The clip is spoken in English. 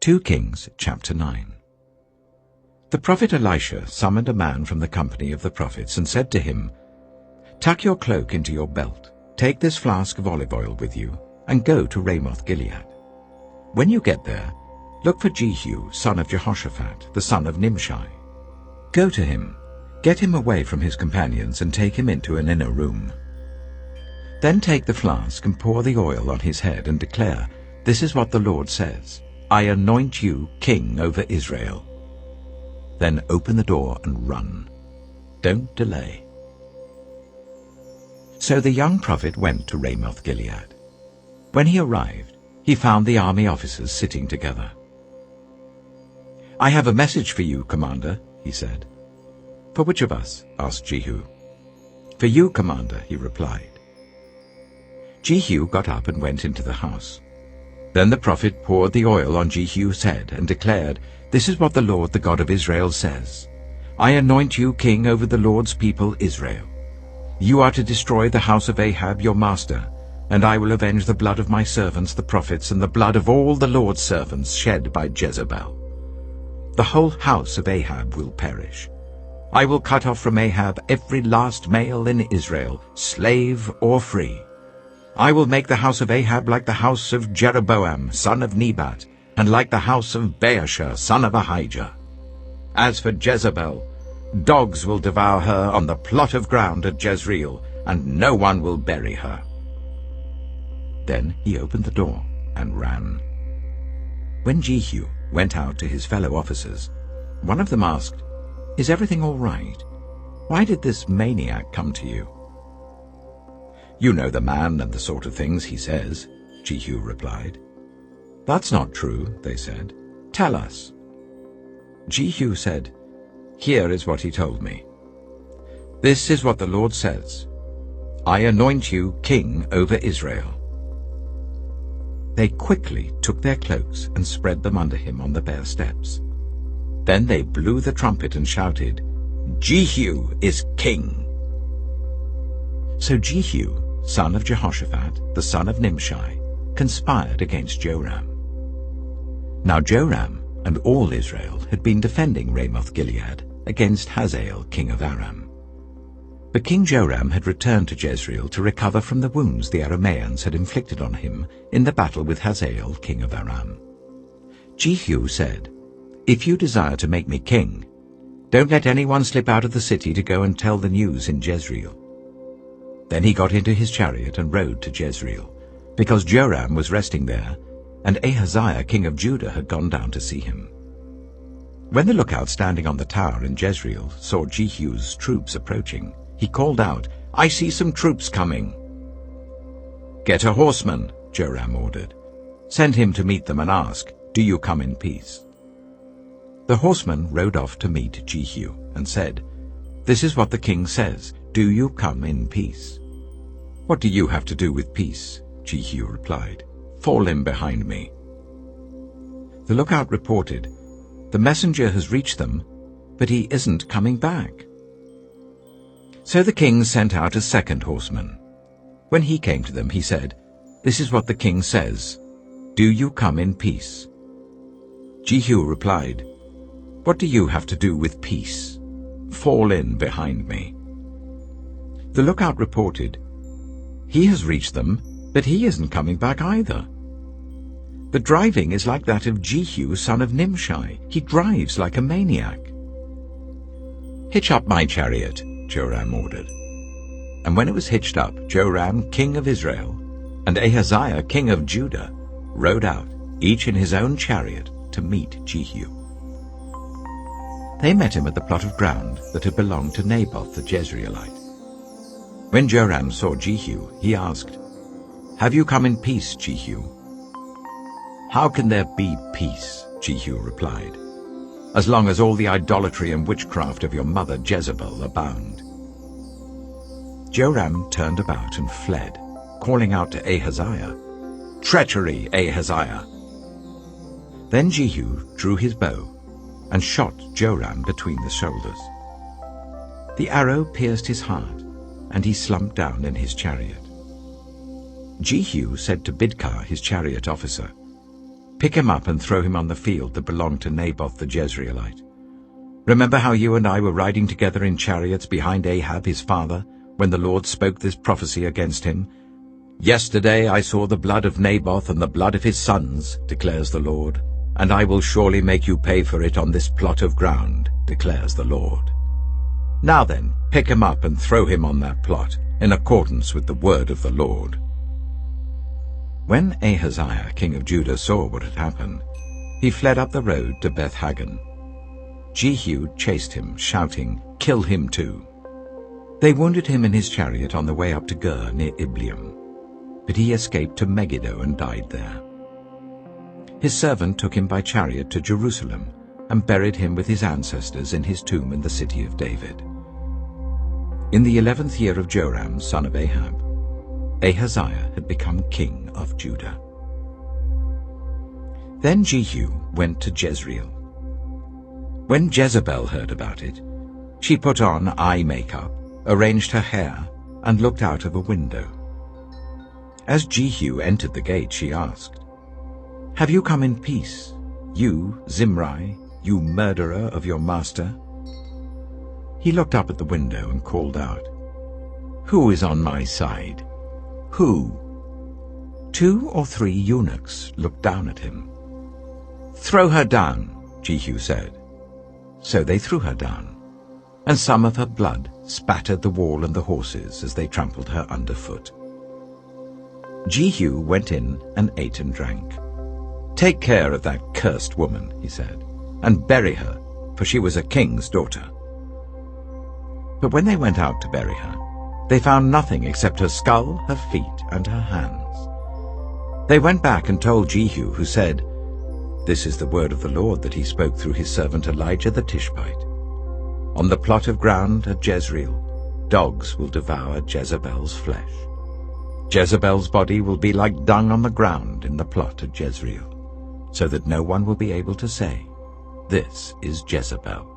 2 Kings chapter 9. The prophet Elisha summoned a man from the company of the prophets and said to him, "Tuck your cloak into your belt, take this flask of olive oil with you, and go to Ramoth-Gilead. When you get there, look for Jehu, son of Jehoshaphat, the son of Nimshi. Go to him, get him away from his companions, and take him into an inner room. Then take the flask and pour the oil on his head and declare, 'This is what the Lord says, I anoint you king over Israel.' Then open the door and run. Don't delay." So the young prophet went to Ramoth-Gilead. When he arrived, he found the army officers sitting together. "I have a message for you, Commander," he said. "For which of us?" asked Jehu. "For you, Commander," he replied. Jehu got up and went into the house. Then the prophet poured the oil on Jehu's head and declared, "This is what the Lord, the God of Israel, says. I anoint you king over the Lord's people Israel. You are to destroy the house of Ahab your master, and I will avenge the blood of my servants the prophets and the blood of all the Lord's servants shed by Jezebel. The whole house of Ahab will perish. I will cut off from Ahab every last male in Israel, slave or free. I will make the house of Ahab like the house of Jeroboam, son of Nebat, and like the house of Baasha, son of Ahijah. As for Jezebel, dogs will devour her on the plot of ground at Jezreel, and no one will bury her." Then he opened the door and ran. When Jehu went out to his fellow officers, one of them asked, "Is everything all right? Why did this maniac come to you?" "You know the man and the sort of things he says," Jehu replied. "That's not true," they said. "Tell us." Jehu said, "Here is what he told me. This is what the Lord says, I anoint you king over Israel." They quickly took their cloaks and spread them under him on the bare steps. Then they blew the trumpet and shouted, "Jehu is king!" So Jehu, son of Jehoshaphat, the son of Nimshi, conspired against Joram. Now Joram and all Israel had been defending Ramoth-Gilead against Hazael, king of Aram. But King Joram had returned to Jezreel to recover from the wounds the Arameans had inflicted on him in the battle with Hazael, king of Aram. Jehu said, "If you desire to make me king, don't let anyone slip out of the city to go and tell the news in Jezreel." Then he got into his chariot and rode to Jezreel, because Joram was resting there, and Ahaziah king of Judah had gone down to see him. When the lookout standing on the tower in Jezreel saw Jehu's troops approaching, he called out, "I see some troops coming." "Get a horseman," Joram ordered. "Send him to meet them and ask, 'Do you come in peace?'" The horseman rode off to meet Jehu and said, "This is what the king says, do you come in peace?" "What do you have to do with peace?" Jehu replied. "Fall in behind me." The lookout reported, "The messenger has reached them, but he isn't coming back." So the king sent out a second horseman. When he came to them, he said, "This is what the king says, do you come in peace?" Jehu replied, "What do you have to do with peace? Fall in behind me." The lookout reported, "He has reached them, but he isn't coming back either. The driving is like that of Jehu, son of Nimshi. He drives like a maniac." "Hitch up my chariot," Joram ordered. And when it was hitched up, Joram, king of Israel, and Ahaziah, king of Judah, rode out, each in his own chariot, to meet Jehu. They met him at the plot of ground that had belonged to Naboth the Jezreelite. When Joram saw Jehu, he asked, "Have you come in peace, Jehu?" "How can there be peace?" Jehu replied, "as long as all the idolatry and witchcraft of your mother Jezebel abound." Joram turned about and fled, calling out to Ahaziah, "Treachery, Ahaziah!" Then Jehu drew his bow and shot Joram between the shoulders. The arrow pierced his heart, and he slumped down in his chariot. Jehu said to Bidkar, his chariot officer, Pick him up and throw him on the field that belonged to Naboth the Jezreelite. Remember how you and I were riding together in chariots behind Ahab his father, when the Lord spoke this prophecy against him? Yesterday I saw the blood of Naboth and the blood of his sons, declares the Lord, and I will surely make you pay for it on this plot of ground, declares the Lord. Now then, pick him up and throw him on that plot, in accordance with the word of the Lord. When Ahaziah, king of Judah, saw what had happened, he fled up the road to Beth-Hagan. Jehu chased him, shouting, "Kill him too!" They wounded him in his chariot on the way up to Gur near Ibleam, but he escaped to Megiddo and died there. His servant took him by chariot to Jerusalem and buried him with his ancestors in his tomb in the city of David. In the 11th year of Joram, son of Ahab, Ahaziah had become king of Judah. Then Jehu went to Jezreel. When Jezebel heard about it, she put on eye makeup, arranged her hair, and looked out of a window. As Jehu entered the gate, she asked, "Have you come in peace, you, Zimri, you murderer of your master?" He looked up at the window and called out, "Who is on my side? Who?" 2 or 3 eunuchs looked down at him. "Throw her down," Jehu said. So they threw her down, and some of her blood spattered the wall and the horses as they trampled her underfoot. Jehu went in and ate and drank. "Take care of that cursed woman," he said, "and bury her, for she was a king's daughter." But when they went out to bury her, they found nothing except her skull, her feet, and her hands. They went back and told Jehu, who said, "This is the word of the Lord that he spoke through his servant Elijah the Tishbite. On the plot of ground at Jezreel, dogs will devour Jezebel's flesh. Jezebel's body will be like dung on the ground in the plot at Jezreel, so that no one will be able to say, 'This is Jezebel.'"